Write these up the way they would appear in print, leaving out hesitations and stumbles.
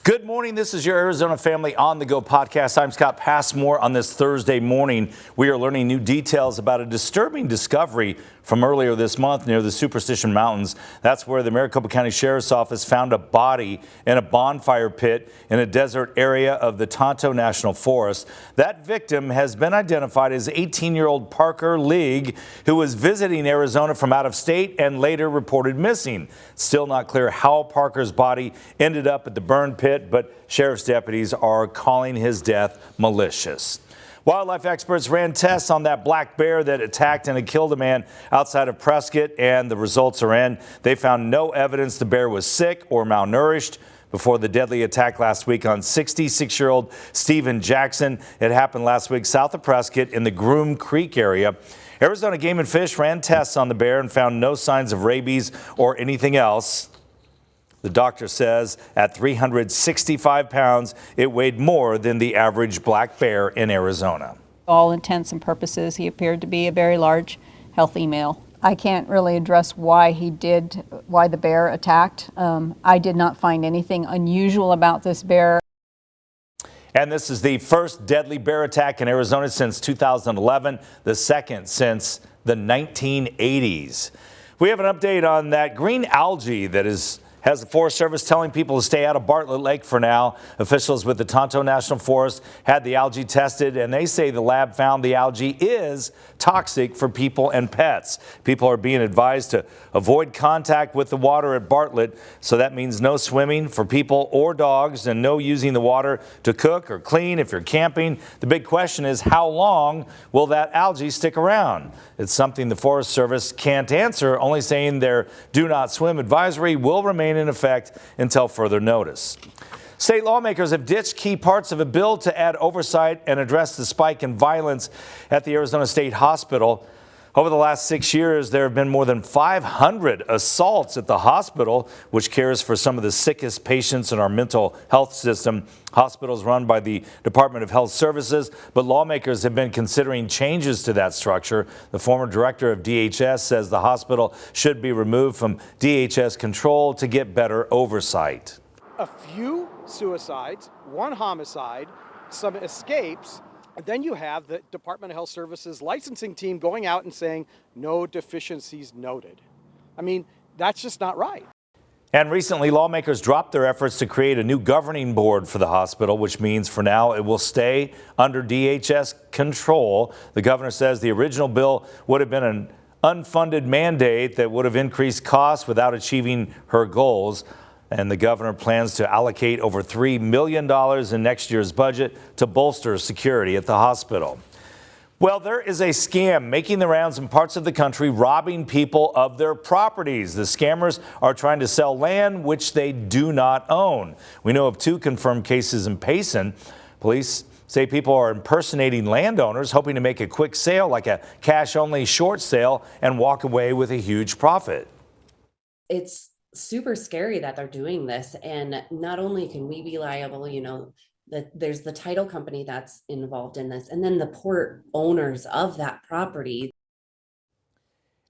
Good morning. This is your Arizona Family on the Go podcast. I'm Scott Passmore. On this Thursday morning, we are learning new details about a disturbing discovery from earlier this month near the Superstition Mountains. That's where the Maricopa County Sheriff's Office found a body in a bonfire pit in a desert area of the Tonto National Forest. That victim has been identified as 18-year-old Parker League, who was visiting Arizona from out of state and later reported missing. Still not clear how Parker's body ended up at the burn pit, but sheriff's deputies are calling his death malicious. Wildlife experts ran tests on that black bear that attacked and had killed a man outside of Prescott, and the results are in. They found no evidence the bear was sick or malnourished before the deadly attack last week on 66-year-old Stephen Jackson. It happened last week south of Prescott in the Groom Creek area. Arizona Game and Fish ran tests on the bear and found no signs of rabies or anything else. The doctor says at 365 pounds, it weighed more than the average black bear in Arizona. All intents and purposes, he appeared to be a very large, healthy male. I can't really address why the bear attacked. I did not find anything unusual about this bear. And this is the first deadly bear attack in Arizona since 2011, the second since the 1980s. We have an update on that green algae that has the Forest Service telling people to stay out of Bartlett Lake for now. Officials with the Tonto National Forest had the algae tested, and they say the lab found the algae is toxic for people and pets. People are being advised to avoid contact with the water at Bartlett, so that means no swimming for people or dogs and no using the water to cook or clean if you're camping. The big question is, how long will that algae stick around? It's something the Forest Service can't answer, only saying their do not swim advisory will remain in effect until further notice. State lawmakers have ditched key parts of a bill to add oversight and address the spike in violence at the Arizona State Hospital. Over the last 6 years, there have been more than 500 assaults at the hospital, which cares for some of the sickest patients in our mental health system. Hospitals run by the Department of Health Services, but lawmakers have been considering changes to that structure. The former director of DHS says the hospital should be removed from DHS control to get better oversight. A few suicides, one homicide, some escapes. And then you have the Department of Health Services licensing team going out and saying, no deficiencies noted. I mean, that's just not right. And recently, lawmakers dropped their efforts to create a new governing board for the hospital, which means for now it will stay under DHS control. The governor says the original bill would have been an unfunded mandate that would have increased costs without achieving her goals. And the governor plans to allocate over $3 million in next year's budget to bolster security at the hospital. Well, there is a scam making the rounds in parts of the country, robbing people of their properties. The scammers are trying to sell land which they do not own. We know of 2 confirmed cases in Payson. Police say people are impersonating landowners, hoping to make a quick sale like a cash-only short sale and walk away with a huge profit. It's super scary that they're doing this, and not only can we be liable, that there's the title company that's involved in this, and then the poor owners of that property.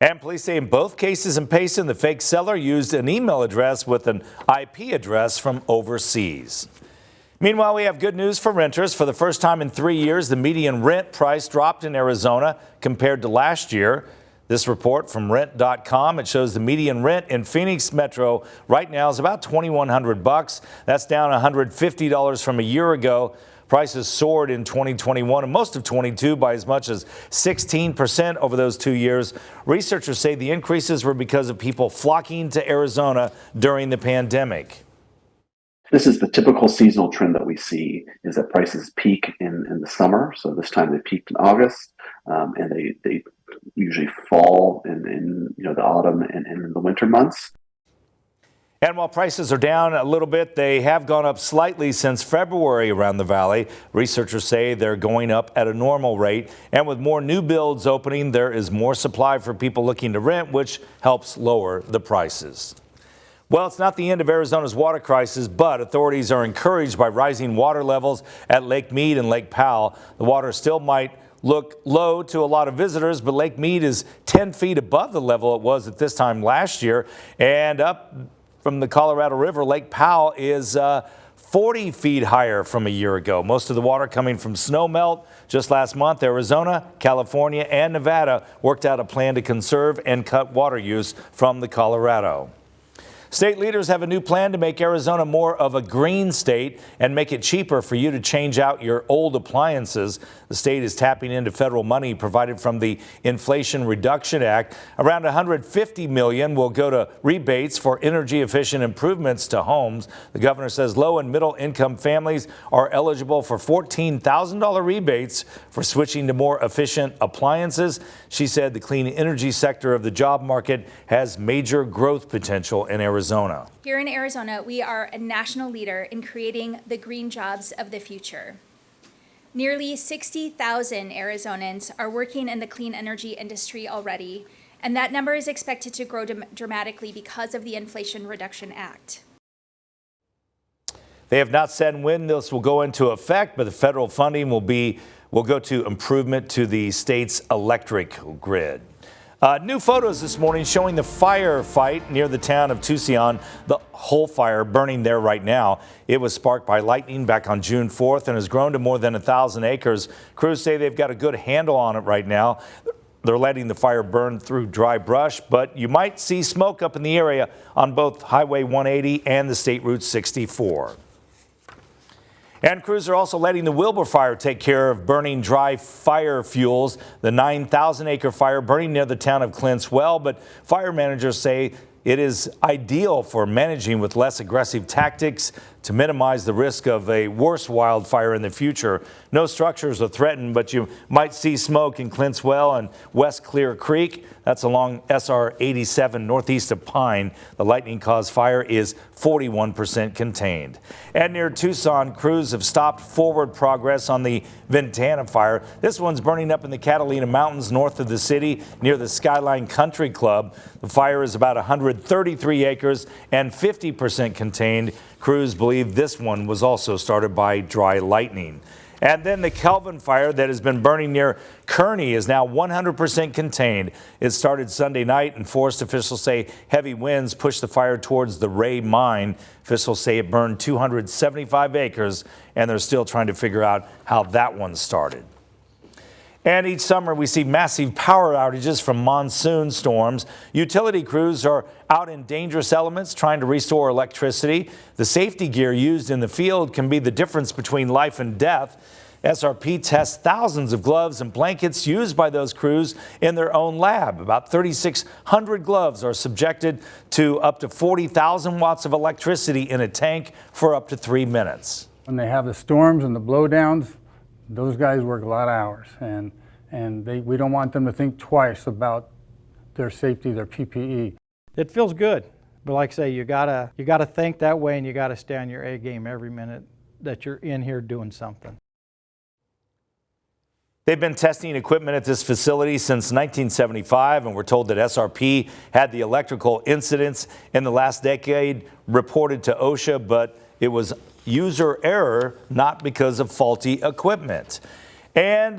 And police say in both cases in Payson, the fake seller used an email address with an IP address from overseas. Meanwhile, we have good news for renters. For the first time in 3 years, the median rent price dropped in Arizona compared to last year. This report from rent.com, it shows the median rent in Phoenix Metro right now is about $2,100. That's down $150 from a year ago. Prices soared in 2021 and most of 22 by as much as 16% over those 2 years. Researchers say the increases were because of people flocking to Arizona during the pandemic. This is the typical seasonal trend that we see, is that prices peak in the summer. So this time they peaked in August, and they usually fall in the autumn and in the winter months. And while prices are down a little bit, they have gone up slightly since February around the valley. Researchers say they're going up at a normal rate. And with more new builds opening, there is more supply for people looking to rent, which helps lower the prices. Well, it's not the end of Arizona's water crisis, but authorities are encouraged by rising water levels at Lake Mead and Lake Powell. The water still might look low to a lot of visitors, but Lake Mead is 10 feet above the level it was at this time last year. And up from the Colorado River, Lake Powell is 40 feet higher from a year ago. Most of the water coming from snow melt. Just last month, Arizona, California, and Nevada worked out a plan to conserve and cut water use from the Colorado. State leaders have a new plan to make Arizona more of a green state and make it cheaper for you to change out your old appliances. The state is tapping into federal money provided from the Inflation Reduction Act. Around $150 million will go to rebates for energy efficient improvements to homes. The governor says low and middle income families are eligible for $14,000 rebates for switching to more efficient appliances. She said the clean energy sector of the job market has major growth potential in Arizona. Here in Arizona, we are a national leader in creating the green jobs of the future. Nearly 60,000 Arizonans are working in the clean energy industry already, and that number is expected to grow dramatically because of the Inflation Reduction Act. They have not said when this will go into effect, but the federal funding will go to improvement to the state's electric grid. New photos this morning showing the firefight near the town of Tucson, the whole fire burning there right now. It was sparked by lightning back on June 4th and has grown to more than 1,000 acres. Crews say they've got a good handle on it right now. They're letting the fire burn through dry brush, but you might see smoke up in the area on both Highway 180 and the State Route 64. And crews are also letting the Wilbur fire take care of burning dry fire fuels. The 9,000-acre fire burning near the town of Clint's Well, but fire managers say it is ideal for managing with less aggressive tactics to minimize the risk of a worse wildfire in the future. No structures are threatened, but you might see smoke in Clint's Well and West Clear Creek. That's along SR 87 northeast of Pine. The lightning-caused fire is 41% contained. And near Tucson, crews have stopped forward progress on the Ventana fire. This one's burning up in the Catalina Mountains north of the city near the Skyline Country Club. The fire is about 133 acres and 50% contained. Crews believe this one was also started by dry lightning. And then the Kelvin fire that has been burning near Kearney is now 100% contained. It started Sunday night, and forest officials say heavy winds pushed the fire towards the Ray mine. Officials say it burned 275 acres, and they're still trying to figure out how that one started. And each summer we see massive power outages from monsoon storms. Utility crews are out in dangerous elements trying to restore electricity. The safety gear used in the field can be the difference between life and death. SRP tests thousands of gloves and blankets used by those crews in their own lab. About 3,600 gloves are subjected to up to 40,000 watts of electricity in a tank for up to 3 minutes. When they have the storms and the blowdowns, those guys work a lot of hours, and we don't want them to think twice about their safety, their PPE. It feels good, but like I say, you gotta think that way, and you gotta stay on your A game every minute that you're in here doing something. They've been testing equipment at this facility since 1975, and we're told that SRP had the electrical incidents in the last decade reported to OSHA, but it was user error, not because of faulty equipment. And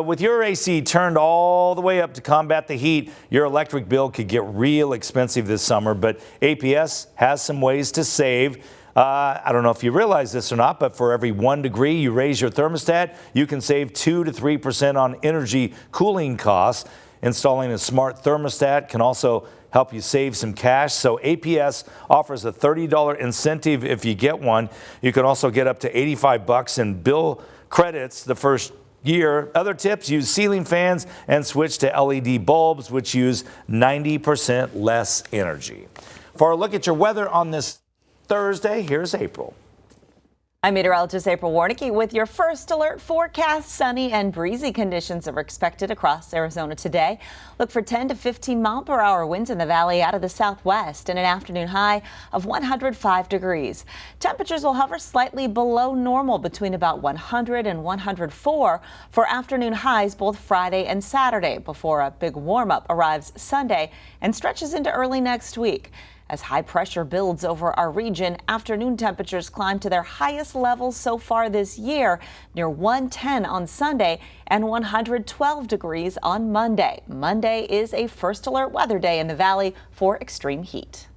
with your AC turned all the way up to combat the heat, your electric bill could get real expensive this summer, but APS has some ways to save. I don't know if you realize this or not, but for every 1 degree you raise your thermostat, you can save 2 to 3% on energy cooling costs. Installing a smart thermostat can also help you save some cash. So APS offers a $30 incentive if you get one. You can also get up to $85 in bill credits the first year. Other tips: use ceiling fans and switch to LED bulbs, which use 90% less energy. For a look at your weather on this Thursday, here's April. I'm meteorologist April Warnicki with your first alert forecast. Sunny and breezy conditions are expected across Arizona today. Look for 10 to 15 mile-per-hour winds in the valley out of the southwest and an afternoon high of 105 degrees. Temperatures will hover slightly below normal between about 100 and 104 for afternoon highs both Friday and Saturday before a big warm-up arrives Sunday and stretches into early next week. As high pressure builds over our region, afternoon temperatures climb to their highest levels so far this year, near 110 on Sunday and 112 degrees on Monday. Monday is a first alert weather day in the valley for extreme heat.